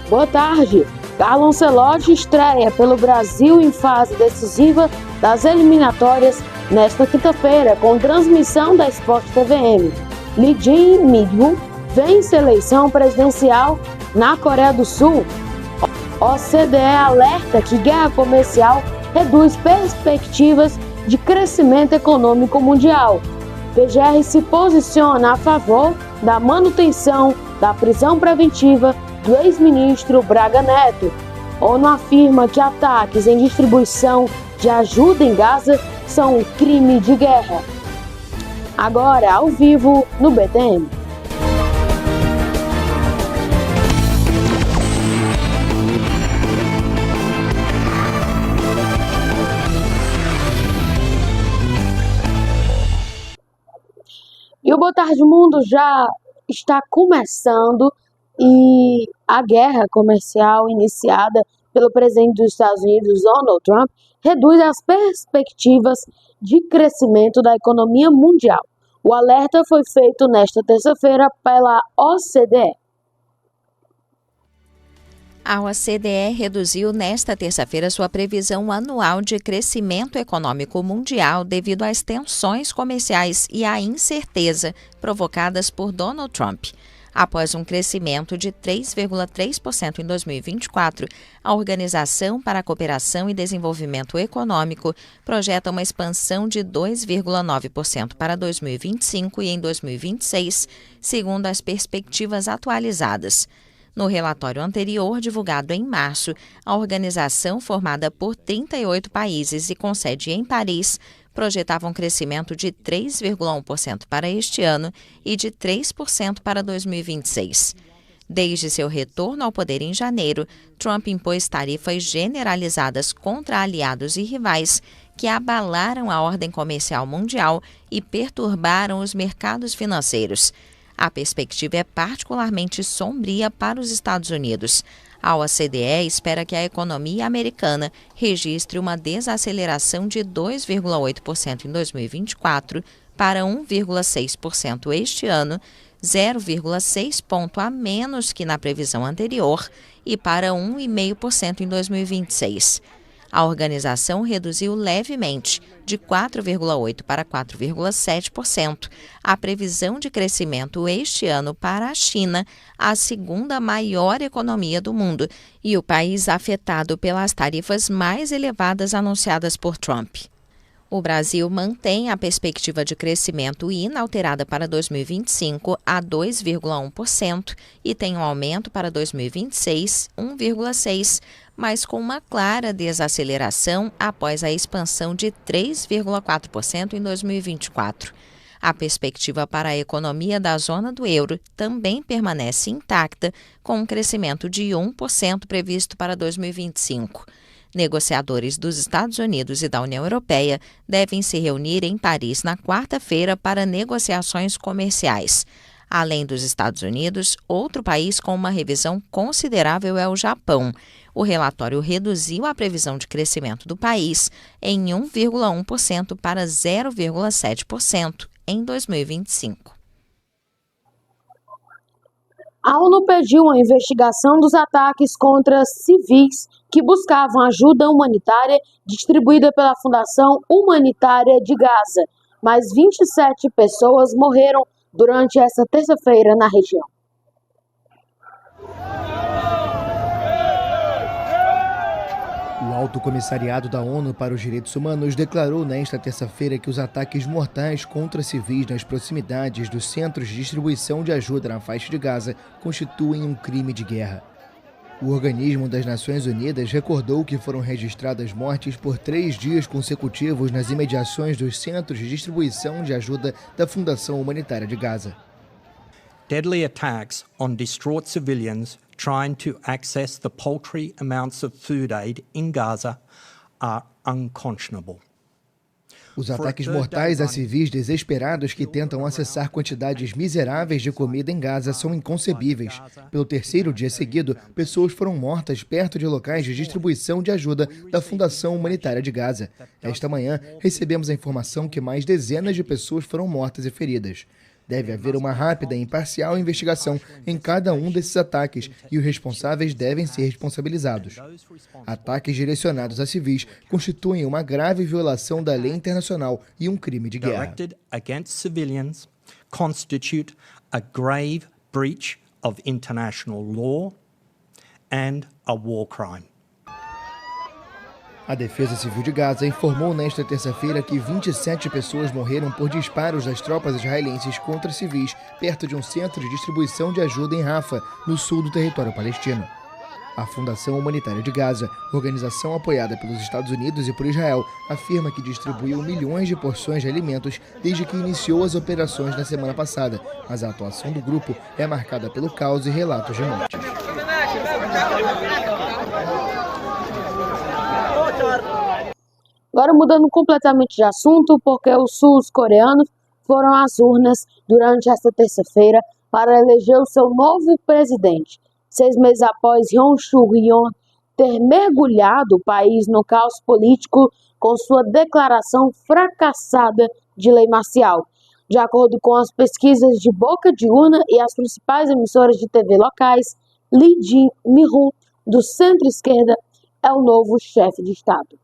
Boa tarde. Carlo Ancelotti estreia pelo Brasil em fase decisiva das eliminatórias nesta quinta-feira, com transmissão da Sport TVM. Lee Jae-myung vence a eleição presidencial na Coreia do Sul. OCDE alerta que guerra comercial reduz perspectivas de crescimento econômico mundial. PGR se posiciona a favor da manutenção da prisão preventiva do ex-ministro Braga Neto. ONU afirma que ataques em distribuição de ajuda em Gaza são um crime de guerra. Agora, ao vivo, no BTM. E o Boa Tarde Mundo já está começando e a guerra comercial iniciada pelo presidente dos Estados Unidos, Donald Trump, reduz as perspectivas de crescimento da economia mundial. O alerta foi feito nesta terça-feira pela OCDE. A OCDE reduziu nesta terça-feira sua previsão anual de crescimento econômico mundial devido às tensões comerciais e à incerteza provocadas por Donald Trump. Após um crescimento de 3,3% em 2024, a Organização para a Cooperação e Desenvolvimento Econômico projeta uma expansão de 2,9% para 2025 e em 2026, segundo as perspectivas atualizadas. No relatório anterior, divulgado em março, a organização, formada por 38 países e com sede em Paris, projetava um crescimento de 3,1% para este ano e de 3% para 2026. Desde seu retorno ao poder em janeiro, Trump impôs tarifas generalizadas contra aliados e rivais que abalaram a ordem comercial mundial e perturbaram os mercados financeiros. A perspectiva é particularmente sombria para os Estados Unidos. A OCDE espera que a economia americana registre uma desaceleração de 2,8% em 2024 para 1,6% este ano, 0,6 ponto a menos que na previsão anterior, e para 1,5% em 2026. A organização reduziu levemente, de 4,8% para 4,7%, a previsão de crescimento este ano para a China, a segunda maior economia do mundo, e o país afetado pelas tarifas mais elevadas anunciadas por Trump. O Brasil mantém a perspectiva de crescimento inalterada para 2025 a 2,1% e tem um aumento para 2026, 1,6%, mas com uma clara desaceleração após a expansão de 3,4% em 2024. A perspectiva para a economia da zona do euro também permanece intacta, com um crescimento de 1% previsto para 2025. Negociadores dos Estados Unidos e da União Europeia devem se reunir em Paris na quarta-feira para negociações comerciais. Além dos Estados Unidos, outro país com uma revisão considerável é o Japão. O relatório reduziu a previsão de crescimento do país em 1,1% para 0,7% em 2025. A ONU pediu uma investigação dos ataques contra civis que buscavam ajuda humanitária distribuída pela Fundação Humanitária de Gaza. Mais 27 pessoas morreram durante esta terça-feira na região. O Alto Comissariado da ONU para os Direitos Humanos declarou nesta terça-feira que os ataques mortais contra civis nas proximidades dos centros de distribuição de ajuda na faixa de Gaza constituem um crime de guerra. O Organismo das Nações Unidas recordou que foram registradas mortes por 3 dias consecutivos nas imediações dos centros de distribuição de ajuda da Fundação Humanitária de Gaza. Deadly attacks on distraught civilians trying to access the paltry amounts of food aid in Gaza are unconscionable. Os ataques mortais a civis desesperados que tentam acessar quantidades miseráveis de comida em Gaza são inconcebíveis. Pelo terceiro dia seguido, pessoas foram mortas perto de locais de distribuição de ajuda da Fundação Humanitária de Gaza. Esta manhã, recebemos a informação que mais dezenas de pessoas foram mortas e feridas. Deve haver uma rápida e imparcial investigação em cada um desses ataques e os responsáveis devem ser responsabilizados. Ataques direcionados a civis constituem uma grave violação da lei internacional e um crime de guerra. Directed against civilians constitute a grave breach of international law and a war crime. A Defesa Civil de Gaza informou nesta terça-feira que 27 pessoas morreram por disparos das tropas israelenses contra civis perto de um centro de distribuição de ajuda em Rafah, no sul do território palestino. A Fundação Humanitária de Gaza, organização apoiada pelos Estados Unidos e por Israel, afirma que distribuiu milhões de porções de alimentos desde que iniciou as operações na semana passada, mas a atuação do grupo é marcada pelo caos e relatos de mortes. Agora mudando completamente de assunto, porque os sul-coreanos foram às urnas durante esta terça-feira para eleger o seu novo presidente. 6 meses após Yoon Suk-yeol ter mergulhado o país no caos político com sua declaração fracassada de lei marcial. De acordo com as pesquisas de boca de urna e as principais emissoras de TV locais, Lee Jae-myung, do centro-esquerda, é o novo chefe de Estado.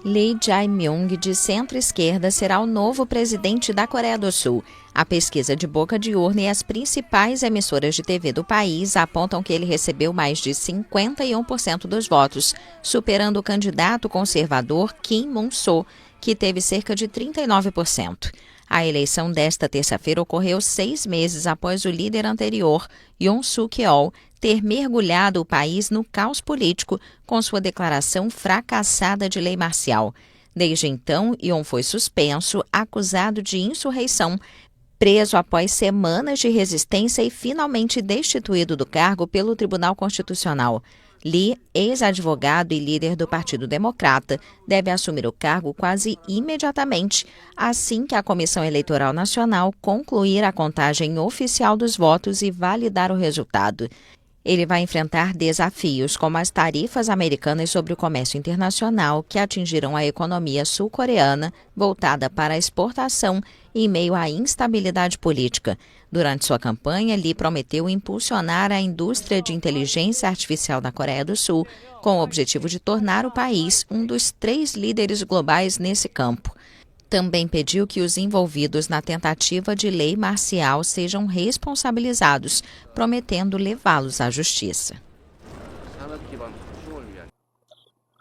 Lee Jae-myung, de centro-esquerda, será o novo presidente da Coreia do Sul. A pesquisa de boca de urna e as principais emissoras de TV do país apontam que ele recebeu mais de 51% dos votos, superando o candidato conservador Kim Moon-so, que teve cerca de 39%. A eleição desta terça-feira ocorreu 6 meses após o líder anterior, Yoon Suk-yeol, ter mergulhado o país no caos político com sua declaração fracassada de lei marcial. Desde então, Yoon foi suspenso, acusado de insurreição, preso após semanas de resistência e finalmente destituído do cargo pelo Tribunal Constitucional. Lee, ex-advogado e líder do Partido Democrata, deve assumir o cargo quase imediatamente, assim que a Comissão Eleitoral Nacional concluir a contagem oficial dos votos e validar o resultado. Ele vai enfrentar desafios como as tarifas americanas sobre o comércio internacional que atingiram a economia sul-coreana, voltada para a exportação, em meio à instabilidade política. Durante sua campanha, Lee prometeu impulsionar a indústria de inteligência artificial da Coreia do Sul, com o objetivo de tornar o país um dos 3 líderes globais nesse campo. Também pediu que os envolvidos na tentativa de lei marcial sejam responsabilizados, prometendo levá-los à justiça.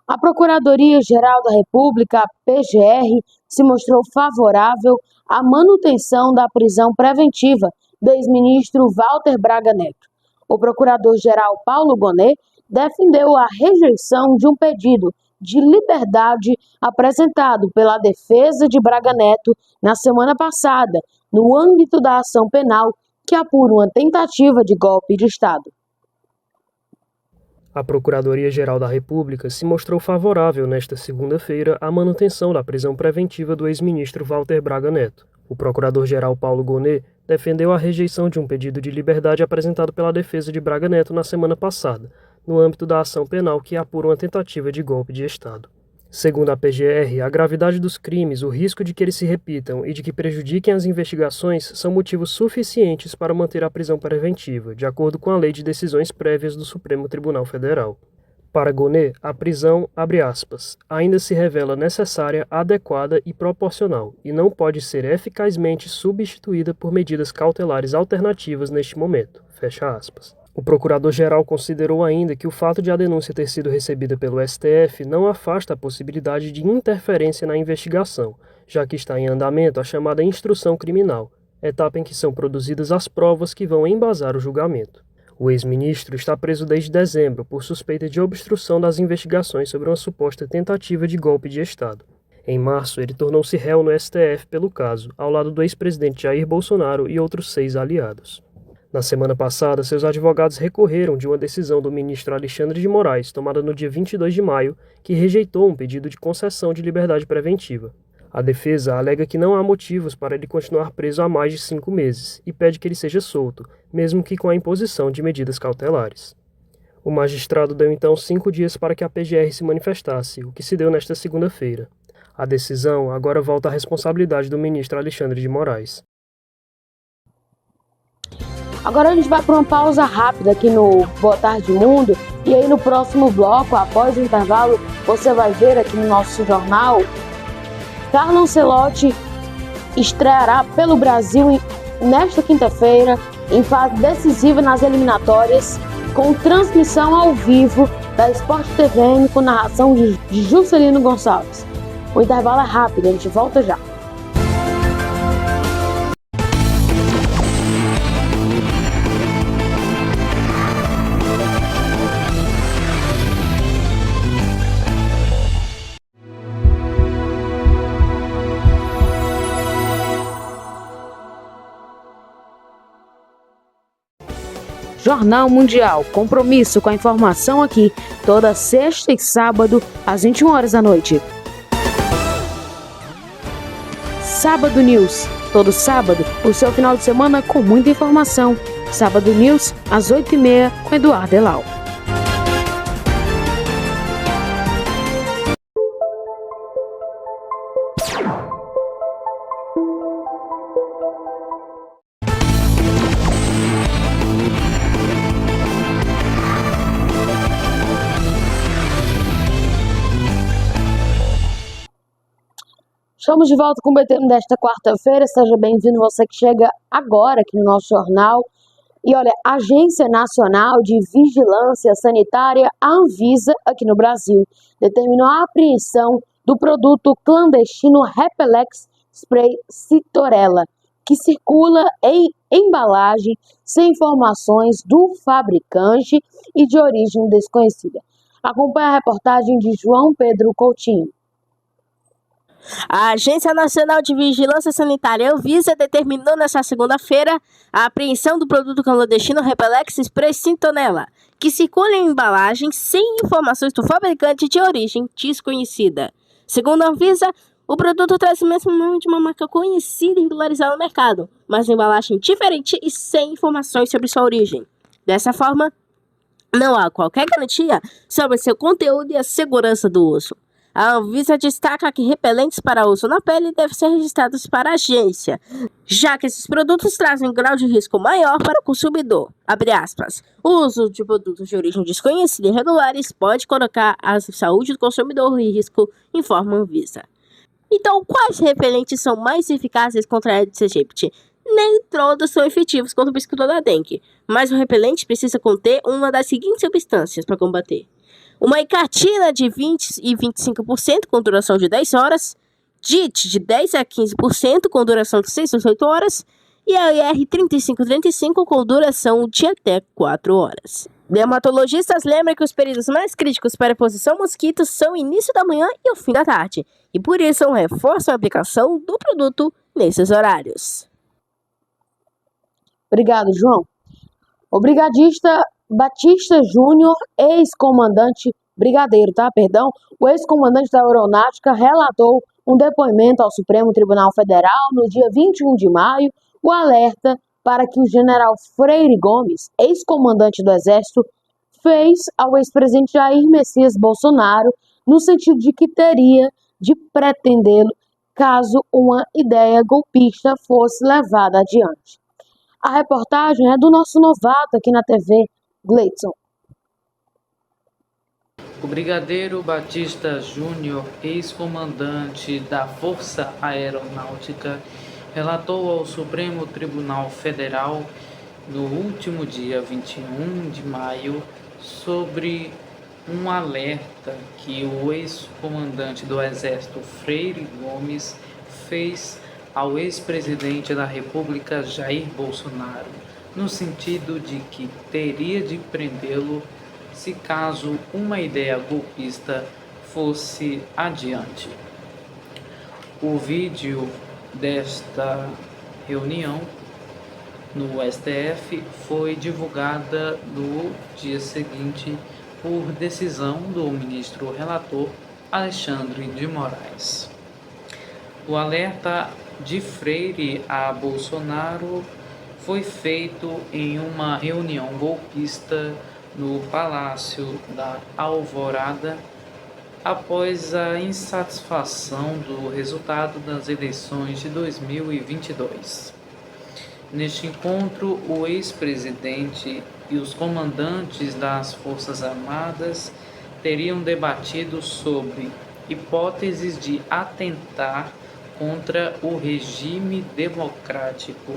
A Procuradoria-Geral da República, a PGR, se mostrou favorável à manutenção da prisão preventiva do ex-ministro Walter Braga Neto. O procurador-geral Paulo Gonet defendeu a rejeição de um pedido de liberdade apresentado pela defesa de Braga Neto na semana passada, no âmbito da ação penal que apura uma tentativa de golpe de Estado. A Procuradoria-Geral da República se mostrou favorável nesta segunda-feira à manutenção da prisão preventiva do ex-ministro Walter Braga Neto. O procurador-geral Paulo Gonet defendeu a rejeição de um pedido de liberdade apresentado pela defesa de Braga Neto na semana passada, no âmbito da ação penal que apura uma tentativa de golpe de Estado. Segundo a PGR, a gravidade dos crimes, o risco de que eles se repitam e de que prejudiquem as investigações são motivos suficientes para manter a prisão preventiva, de acordo com a Lei de Decisões Prévias do Supremo Tribunal Federal. Para Gonet, a prisão, abre aspas, ainda se revela necessária, adequada e proporcional, e não pode ser eficazmente substituída por medidas cautelares alternativas neste momento, fecha aspas. O procurador-geral considerou ainda que o fato de a denúncia ter sido recebida pelo STF não afasta a possibilidade de interferência na investigação, já que está em andamento a chamada instrução criminal, etapa em que são produzidas as provas que vão embasar o julgamento. O ex-ministro está preso desde dezembro por suspeita de obstrução das investigações sobre uma suposta tentativa de golpe de Estado. Em março, ele tornou-se réu no STF pelo caso, ao lado do ex-presidente Jair Bolsonaro e outros 6 aliados. Na semana passada, seus advogados recorreram de uma decisão do ministro Alexandre de Moraes, tomada no dia 22 de maio, que rejeitou um pedido de concessão de liberdade preventiva. A defesa alega que não há motivos para ele continuar preso há mais de 5 meses e pede que ele seja solto, mesmo que com a imposição de medidas cautelares. O magistrado deu então 5 dias para que a PGR se manifestasse, o que se deu nesta segunda-feira. A decisão agora volta à responsabilidade do ministro Alexandre de Moraes. Agora a gente vai para uma pausa rápida aqui no Boa Tarde Mundo, e aí no próximo bloco, após o intervalo, você vai ver aqui no nosso jornal, Carlo Ancelotti estreará pelo Brasil nesta quinta-feira em fase decisiva nas eliminatórias, com transmissão ao vivo da Sport TVN com narração de Juscelino Gonçalves. O intervalo é rápido, a gente volta já. Jornal Mundial, compromisso com a informação aqui, toda sexta e sábado, às 21 horas da noite. Sábado News, todo sábado, o seu final de semana com muita informação. Sábado News, às 8h30, com Eduardo Elau. Estamos de volta com o BTM desta quarta-feira. Seja bem-vindo você que chega agora aqui no nosso jornal. E olha, a Agência Nacional de Vigilância Sanitária, a Anvisa, aqui no Brasil, determinou a apreensão do produto clandestino Repelex Spray Citorella, que circula em embalagem sem informações do fabricante e de origem desconhecida. Acompanhe a reportagem de João Pedro Coutinho. A Agência Nacional de Vigilância Sanitária, Anvisa, determinou nesta segunda-feira a apreensão do produto clandestino Repelex Spray Citorella, que circula em embalagem sem informações do fabricante de origem desconhecida. Segundo a Anvisa, o produto traz o mesmo nome de uma marca conhecida e regularizada no mercado, mas em embalagem diferente e sem informações sobre sua origem. Dessa forma, não há qualquer garantia sobre seu conteúdo e a segurança do uso. A Anvisa destaca que repelentes para uso na pele devem ser registrados para a agência, já que esses produtos trazem um grau de risco maior para o consumidor. Abre aspas. O uso de produtos de origem desconhecida e irregulares pode colocar a saúde do consumidor em risco, informa a Anvisa. Então, quais repelentes são mais eficazes contra a Aedes aegypti? Nem todos são efetivos contra o mosquito da dengue, mas o repelente precisa conter uma das seguintes substâncias para combater: uma icatina de 20 e 25% com duração de 10 horas, DIT de 10 a 15% com duração de 6 a 8 horas e a IR3535 com duração de até 4 horas. Dermatologistas lembram que os períodos mais críticos para a exposição a mosquitos são o início da manhã e o fim da tarde, e por isso reforçam a aplicação do produto nesses horários. Obrigado, João. O brigadista Batista Júnior, ex-comandante, o ex-comandante da Aeronáutica, relatou um depoimento ao Supremo Tribunal Federal no dia 21 de maio, o alerta para que o general Freire Gomes, ex-comandante do Exército, fez ao ex-presidente Jair Messias Bolsonaro, no sentido de que teria de pretendê-lo caso uma ideia golpista fosse levada adiante. A reportagem é do nosso novato aqui na TV, Gleidson. O brigadeiro Batista Júnior, ex-comandante da Força Aeronáutica, relatou ao Supremo Tribunal Federal no último dia 21 de maio sobre um alerta que o ex-comandante do Exército Freire Gomes fez ao ex-presidente da República Jair Bolsonaro, no sentido de que teria de prendê-lo se caso uma ideia golpista fosse adiante. O vídeo desta reunião no STF foi divulgada no dia seguinte por decisão do ministro relator Alexandre de Moraes. O alerta de Freire a Bolsonaro foi feito em uma reunião golpista no Palácio da Alvorada após a insatisfação do resultado das eleições de 2022. Neste encontro, o ex-presidente e os comandantes das Forças Armadas teriam debatido sobre hipóteses de atentar contra o regime democrático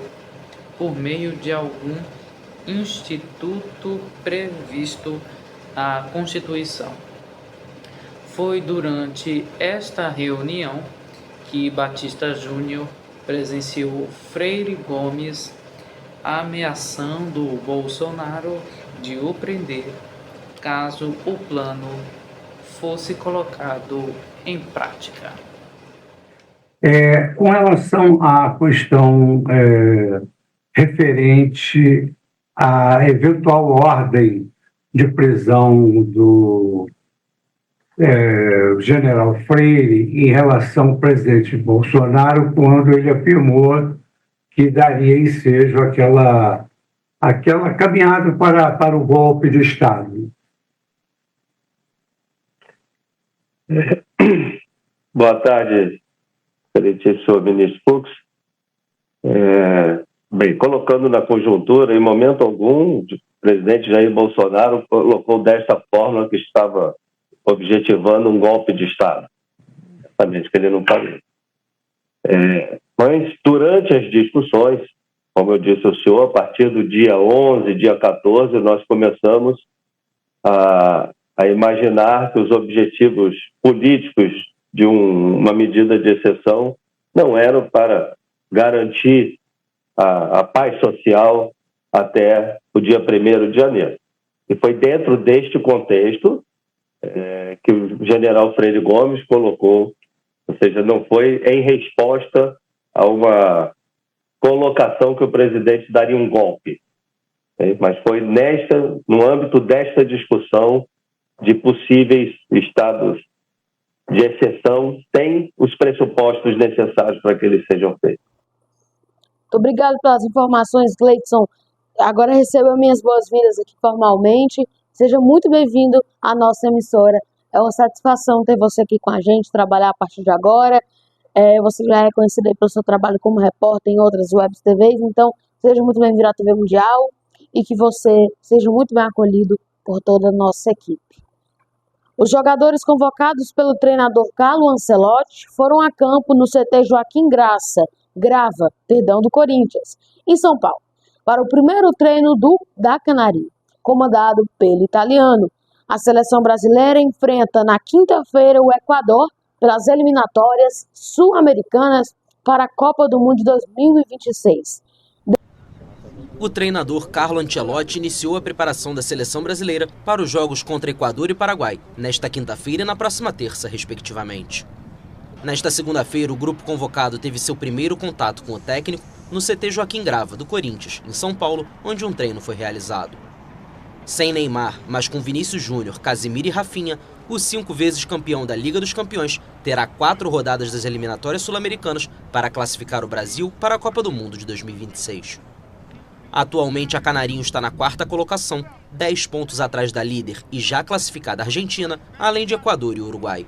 por meio de algum instituto previsto na Constituição. Foi durante esta reunião que Batista Júnior presenciou Freire Gomes ameaçando Bolsonaro de o prender caso o plano fosse colocado em prática. Com relação à questão referente à eventual ordem de prisão do general Freire em relação ao presidente Bolsonaro, quando ele afirmou que daria ensejo àquela caminhada para o golpe de Estado. Boa tarde, excelentíssimo ministro Fux. Bem, colocando na conjuntura, em momento algum, o presidente Jair Bolsonaro colocou desta forma que estava objetivando um golpe de Estado. Exatamente, que ele não falou. Mas, durante as discussões, como eu disse ao senhor, a partir do dia 11, dia 14, nós começamos a imaginar que os objetivos políticos de uma medida de exceção não eram para garantir a paz social até o dia 1º de janeiro. E foi dentro deste contexto que o general Freire Gomes colocou, ou seja, não foi em resposta a uma colocação que o presidente daria um golpe, mas foi no âmbito desta discussão de possíveis estados de exceção sem os pressupostos necessários para que eles sejam feitos. Muito obrigado pelas informações, Gleidson. Agora receba minhas boas-vindas aqui formalmente. Seja muito bem-vindo à nossa emissora. É uma satisfação ter você aqui com a gente, trabalhar a partir de agora. Você já é conhecido aí pelo seu trabalho como repórter em outras webs TVs, então seja muito bem-vindo à TV Mundial e que você seja muito bem acolhido por toda a nossa equipe. Os jogadores convocados pelo treinador Carlo Ancelotti foram a campo no CT Joaquim Grava, do Corinthians, em São Paulo, para o primeiro treino da Canarinho, comandado pelo italiano. A seleção brasileira enfrenta na quinta-feira o Equador pelas eliminatórias sul-americanas para a Copa do Mundo de 2026. O treinador Carlo Ancelotti iniciou a preparação da seleção brasileira para os jogos contra Equador e Paraguai, nesta quinta-feira e na próxima terça, respectivamente. Nesta segunda-feira, o grupo convocado teve seu primeiro contato com o técnico no CT Joaquim Grava, do Corinthians, em São Paulo, onde um treino foi realizado. Sem Neymar, mas com Vinícius Júnior, Casemiro e Rafinha, o 5 vezes campeão da Liga dos Campeões terá 4 rodadas das eliminatórias sul-americanas para classificar o Brasil para a Copa do Mundo de 2026. Atualmente, a Canarinho está na 4ª colocação, 10 pontos atrás da líder e já classificada Argentina, além de Equador e Uruguai.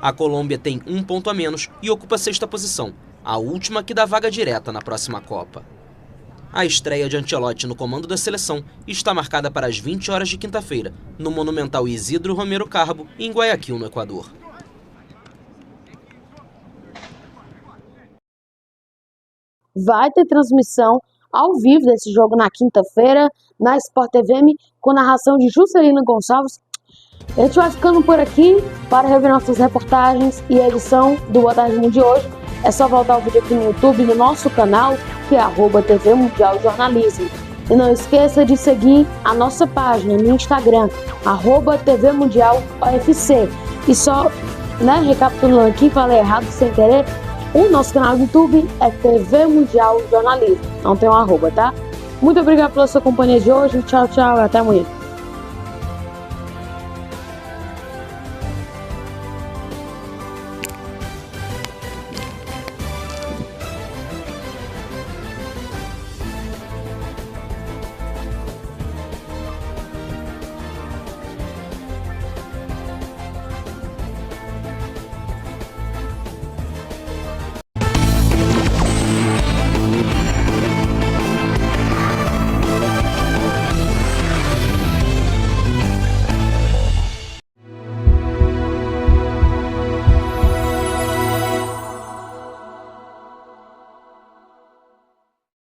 A Colômbia tem 1 ponto a menos e ocupa a 6ª posição, a última que dá vaga direta na próxima Copa. A estreia de Ancelotti no comando da seleção está marcada para as 20 horas de quinta-feira, no Monumental Isidro Romero Carbo, em Guayaquil, no Equador. Vai ter transmissão ao vivo desse jogo na quinta-feira, na Sport TV, com narração de Juscelino Gonçalves. A gente vai ficando por aqui. Para rever nossas reportagens e a edição do Boa Tarde Mundo de hoje, é só voltar o vídeo aqui no YouTube, no nosso canal, que é @TV Mundial Jornalismo. E não esqueça de seguir a nossa página no Instagram, @TV Mundial UFC. E só, recapitulando aqui, falei errado sem querer, o nosso canal do YouTube é TV Mundial Jornalismo. Não tem um @, tá? Muito obrigado pela sua companhia de hoje. Tchau, tchau e até amanhã.